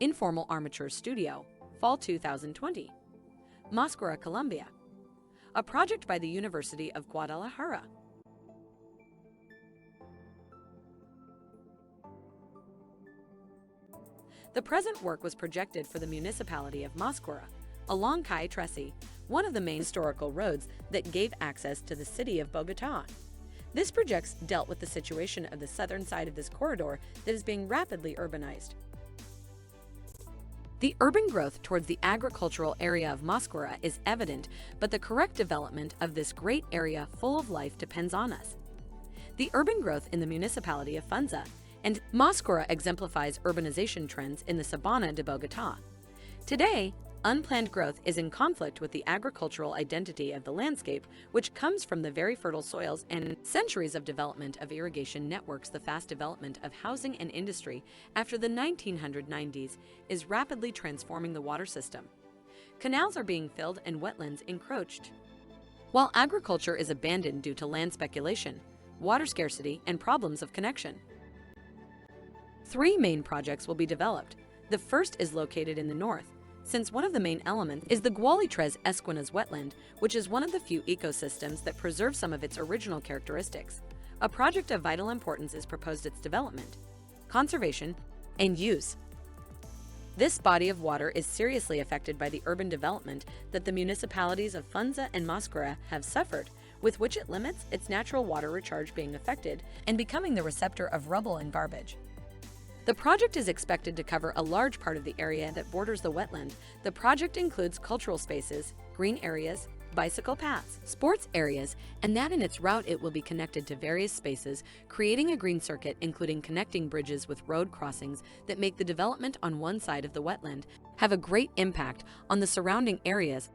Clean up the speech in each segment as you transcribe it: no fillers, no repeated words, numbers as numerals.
Informal Armatures Studio, Fall 2020. Mosquera, Colombia. A project by the University of Guadalajara. The present work was projected for the municipality of Mosquera, along Calle 13, one of the main historical roads that gave access to the city of Bogotá. This project dealt with the situation of the southern side of this corridor that is being rapidly urbanized. The urban growth towards the agricultural area of Mosquera is evident, but the correct development of this great area full of life depends on us. The urban growth in the municipality of Funza and Mosquera exemplifies urbanization trends in the Sabana de Bogotá. Today, unplanned growth is in conflict with the agricultural identity of the landscape, which comes from the very fertile soils and centuries of development of irrigation networks. The fast development of housing and industry after the 1990s is rapidly transforming the water system. Canals are being filled and wetlands encroached. While agriculture is abandoned due to land speculation, water scarcity, and problems of connection. 3 main projects will be developed. The first is located in the north, since one of the main elements is the Gualitres Esquinas wetland, which is one of the few ecosystems that preserve some of its original characteristics. A project of vital importance is proposed its development, conservation, and use. This body of water is seriously affected by the urban development that the municipalities of Funza and Mosquera have suffered, with which it limits its natural water recharge being affected and becoming the receptor of rubble and garbage. The project is expected to cover a large part of the area that borders the wetland. The project includes cultural spaces, green areas, bicycle paths, sports areas, and that in its route it will be connected to various spaces, creating a green circuit including connecting bridges with road crossings that make the development on one side of the wetland have a great impact on the surrounding areas.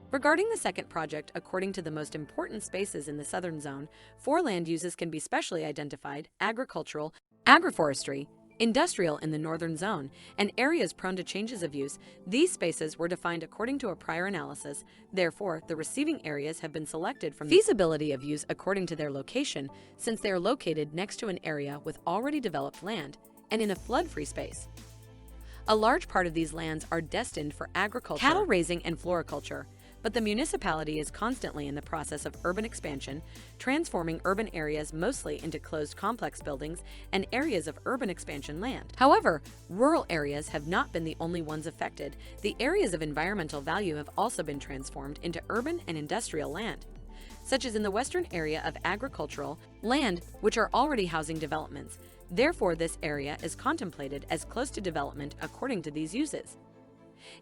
Regarding the second project, according to the most important spaces in the southern zone, 4 land uses can be specially identified: agricultural, agroforestry, industrial in the northern zone, and areas prone to changes of use. These spaces were defined according to a prior analysis. Therefore, the receiving areas have been selected from feasibility of use according to their location, since they are located next to an area with already developed land and in a flood-free space. A large part of these lands are destined for agriculture, cattle raising, and floriculture. But the municipality is constantly in the process of urban expansion, transforming urban areas mostly into closed complex buildings and areas of urban expansion land. However, rural areas have not been the only ones affected. The areas of environmental value have also been transformed into urban and industrial land, such as in the western area of agricultural land, which are already housing developments. Therefore, this area is contemplated as close to development according to these uses.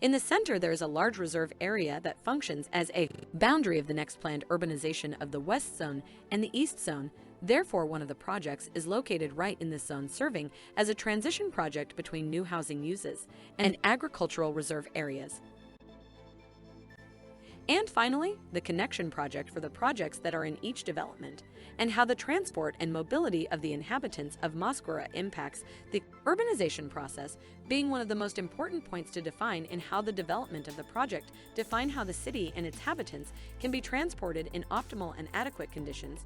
In the center, there is a large reserve area that functions as a boundary of the next planned urbanization of the West Zone and the East Zone. Therefore, one of the projects is located right in this zone, serving as a transition project between new housing uses and agricultural reserve areas. And finally, the connection project for the projects that are in each development, and how the transport and mobility of the inhabitants of Mosquera impacts the urbanization process, being one of the most important points to define in how the development of the project define how the city and its inhabitants can be transported in optimal and adequate conditions.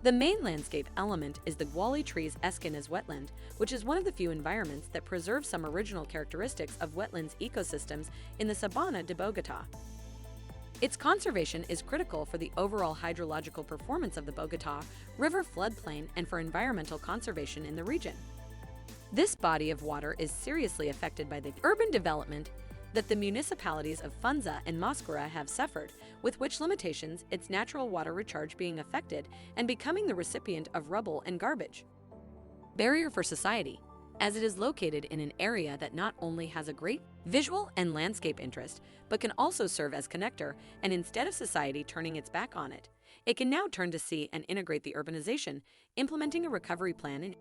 The main landscape element is the Gualitres Esquinas wetland, which is one of the few environments that preserve some original characteristics of wetlands ecosystems in the Sabana de Bogotá. Its conservation is critical for the overall hydrological performance of the Bogotá River floodplain and for environmental conservation in the region. This body of water is seriously affected by the urban development that the municipalities of Funza and Mosquera have suffered, with which limitations its natural water recharge being affected and becoming the recipient of rubble and garbage. Barrier for society, as it is located in an area that not only has a great visual and landscape interest, but can also serve as connector, and instead of society turning its back on it, it can now turn to see and integrate the urbanization, implementing a recovery plan in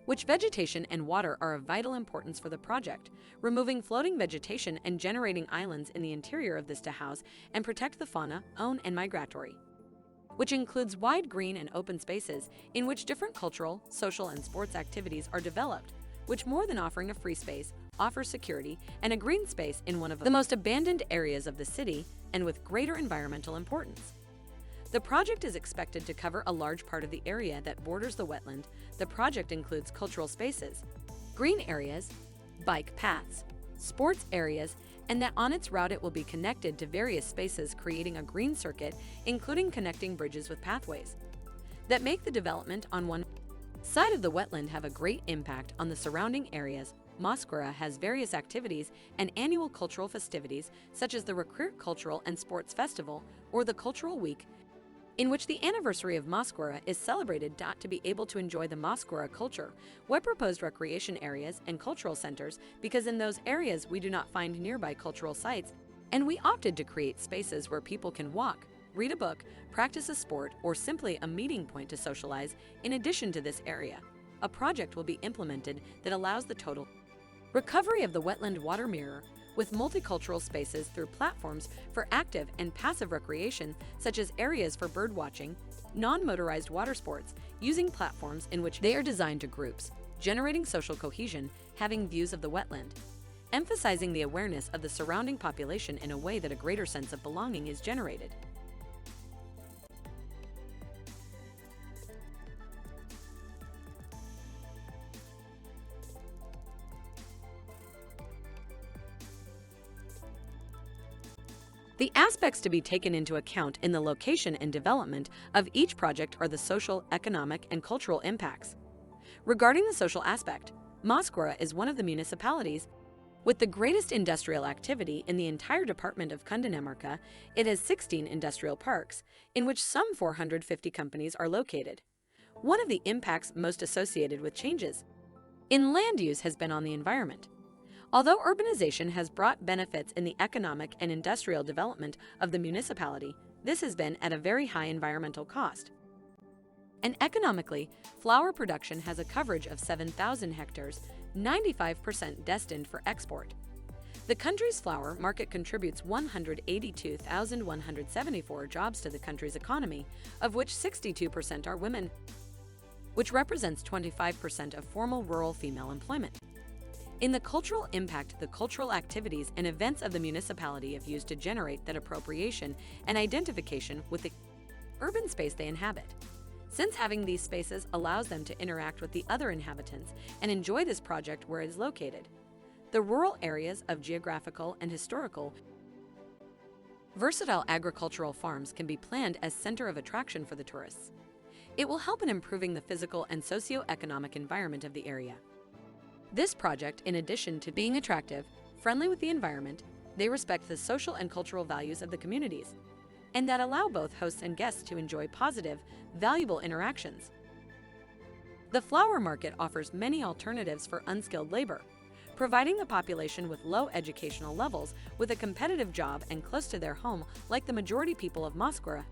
which vegetation and water are of vital importance for the project, removing floating vegetation and generating islands in the interior of this to house and protect the fauna, own and migratory, which includes wide green and open spaces in which different cultural, social, and sports activities are developed, which more than offering a free space, offers security and a green space in one of the most abandoned areas of the city and with greater environmental importance. The project is expected to cover a large part of the area that borders the wetland. The project includes cultural spaces, green areas, bike paths, sports areas, and that on its route it will be connected to various spaces, creating a green circuit, including connecting bridges with pathways that make the development on one side of the wetland have a great impact on the surrounding areas. Mosquera has various activities and annual cultural festivities, such as the Recruit Cultural and Sports Festival or the Cultural Week, in which the anniversary of Mosquera is celebrated. To be able to enjoy the Mosquera culture, we proposed recreation areas and cultural centers because in those areas we do not find nearby cultural sites, and we opted to create spaces where people can walk, read a book, practice a sport, or simply a meeting point to socialize. In addition to this area, a project will be implemented that allows the total recovery of the wetland water mirror with multicultural spaces through platforms for active and passive recreation, such as areas for bird watching, non-motorized water sports, using platforms in which they are designed to groups, generating social cohesion, having views of the wetland, emphasizing the awareness of the surrounding population in a way that a greater sense of belonging is generated. The aspects to be taken into account in the location and development of each project are the social, economic, and cultural impacts. Regarding the social aspect, Mosquera is one of the municipalities with the greatest industrial activity in the entire department of Cundinamarca. It has 16 industrial parks, in which some 450 companies are located. One of the impacts most associated with changes in land use has been on the environment. Although urbanization has brought benefits in the economic and industrial development of the municipality, this has been at a very high environmental cost. And economically, flour production has a coverage of 7,000 hectares, 95% destined for export. The country's flour market contributes 182,174 jobs to the country's economy, of which 62% are women, which represents 25% of formal rural female employment. In the cultural impact, the cultural activities and events of the municipality have used to generate that appropriation and identification with the urban space they inhabit, since having these spaces allows them to interact with the other inhabitants and enjoy this project where it is located. The rural areas of geographical and historical versatile agricultural farms can be planned as center of attraction for the tourists. It will help in improving the physical and socio-economic environment of the area. This project, in addition to being attractive, friendly with the environment, they respect the social and cultural values of the communities, and that allow both hosts and guests to enjoy positive, valuable interactions. The flour market offers many alternatives for unskilled labor, providing the population with low educational levels with a competitive job and close to their home, like the majority people of Mosquera.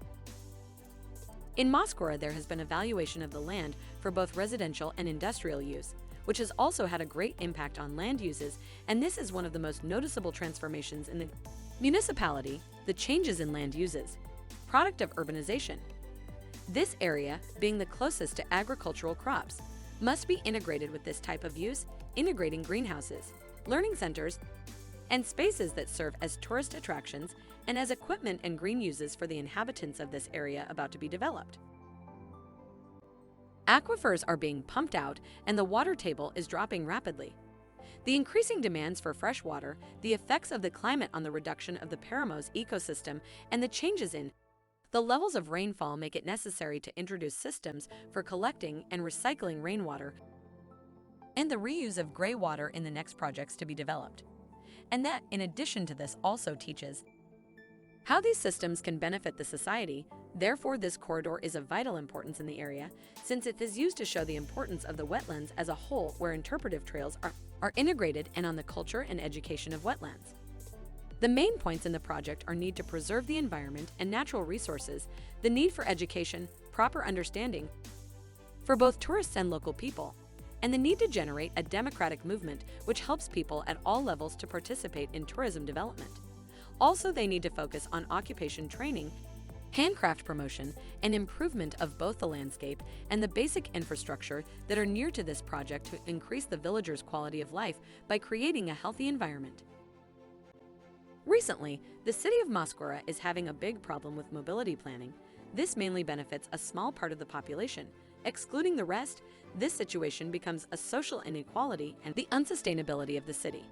In Mosquera, there has been a valuation of the land for both residential and industrial use, which has also had a great impact on land uses, and this is one of the most noticeable transformations in the municipality, the changes in land uses, product of urbanization. This area, being the closest to agricultural crops, must be integrated with this type of use, integrating greenhouses, learning centers, and spaces that serve as tourist attractions and as equipment and green uses for the inhabitants of this area about to be developed. Aquifers are being pumped out and the water table is dropping rapidly. The increasing demands for fresh water, the effects of the climate on the reduction of the Paramos ecosystem, and the changes in the levels of rainfall make it necessary to introduce systems for collecting and recycling rainwater and the reuse of gray water in the next projects to be developed. And that, in addition to this, also teaches how these systems can benefit the society. Therefore, this corridor is of vital importance in the area, since it is used to show the importance of the wetlands as a whole, where interpretive trails are integrated, and on the culture and education of wetlands. The main points in the project are need to preserve the environment and natural resources, the need for education, proper understanding for both tourists and local people, and the need to generate a democratic movement which helps people at all levels to participate in tourism development. Also, they need to focus on occupation training, handcraft promotion, and improvement of both the landscape and the basic infrastructure that are near to this project to increase the villagers' quality of life by creating a healthy environment. Recently, the city of Mosquera is having a big problem with mobility planning, This mainly benefits a small part of the population. Excluding the rest, this situation becomes a social inequality and the unsustainability of the city.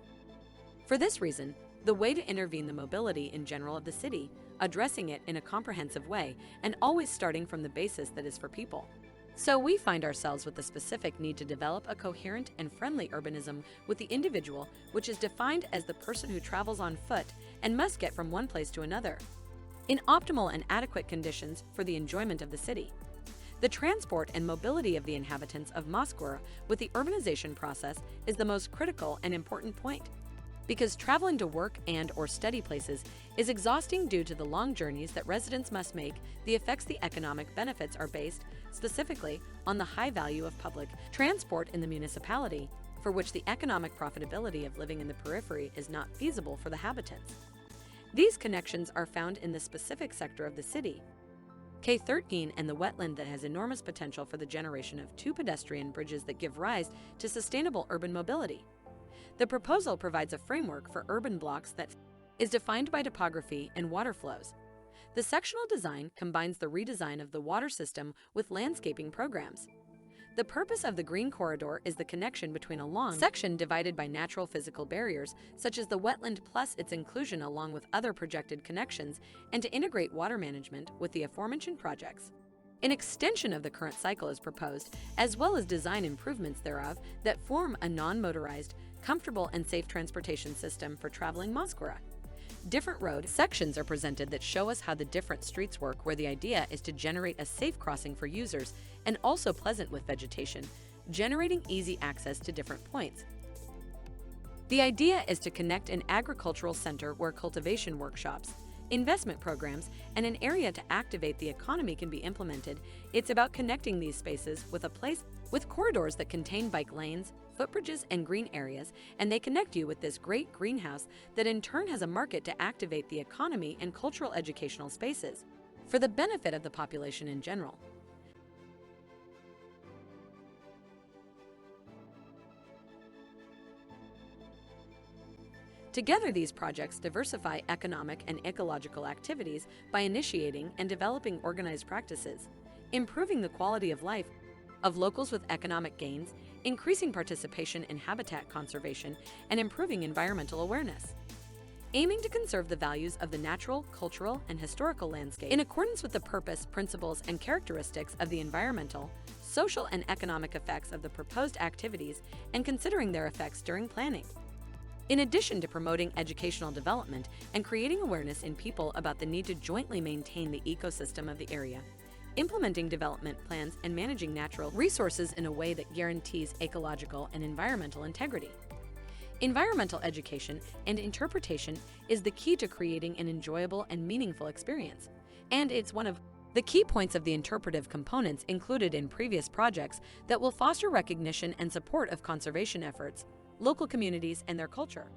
For this reason, the way to intervene the mobility in general of the city, addressing it in a comprehensive way, and always starting from the basis that is for people. So we find ourselves with the specific need to develop a coherent and friendly urbanism with the individual, which is defined as the person who travels on foot and must get from one place to another, in optimal and adequate conditions for the enjoyment of the city. The transport and mobility of the inhabitants of Mosquera with the urbanization process is the most critical and important point, because traveling to work and/or study places is exhausting due to the long journeys that residents must make. The effects, the economic benefits are based specifically on the high value of public transport in the municipality, for which the economic profitability of living in the periphery is not feasible for the habitants. These connections are found in the specific sector of the city, K13, and the wetland that has enormous potential for the generation of 2 pedestrian bridges that give rise to sustainable urban mobility. The proposal provides a framework for urban blocks that is defined by topography and water flows. The sectional design combines the redesign of the water system with landscaping programs. The purpose of the Green Corridor is the connection between a long section divided by natural physical barriers, such as the wetland, plus its inclusion along with other projected connections, and to integrate water management with the aforementioned projects. An extension of the current cycle is proposed, as well as design improvements thereof that form a non-motorized, comfortable, and safe transportation system for traveling Mosquera. Different road sections are presented that show us how the different streets work, where the idea is to generate a safe crossing for users and also pleasant with vegetation, generating easy access to different points. The idea is to connect an agricultural center where cultivation workshops, investment programs, and an area to activate the economy can be implemented. It's about connecting these spaces with a place with corridors that contain bike lanes, footbridges, and green areas, and they connect you with this great greenhouse that in turn has a market to activate the economy and cultural educational spaces for the benefit of the population in general. Together, these projects diversify economic and ecological activities by initiating and developing organized practices, improving the quality of life of locals with economic gains, increasing participation in habitat conservation, and improving environmental awareness, aiming to conserve the values of the natural, cultural, and historical landscape in accordance with the purpose, principles, and characteristics of the environmental, social, and economic effects of the proposed activities, and considering their effects during planning. In addition to promoting educational development and creating awareness in people about the need to jointly maintain the ecosystem of the area, implementing development plans, and managing natural resources in a way that guarantees ecological and environmental integrity. Environmental education and interpretation is the key to creating an enjoyable and meaningful experience, and it's one of the key points of the interpretive components included in previous projects that will foster recognition and support of conservation efforts, local communities, and their culture.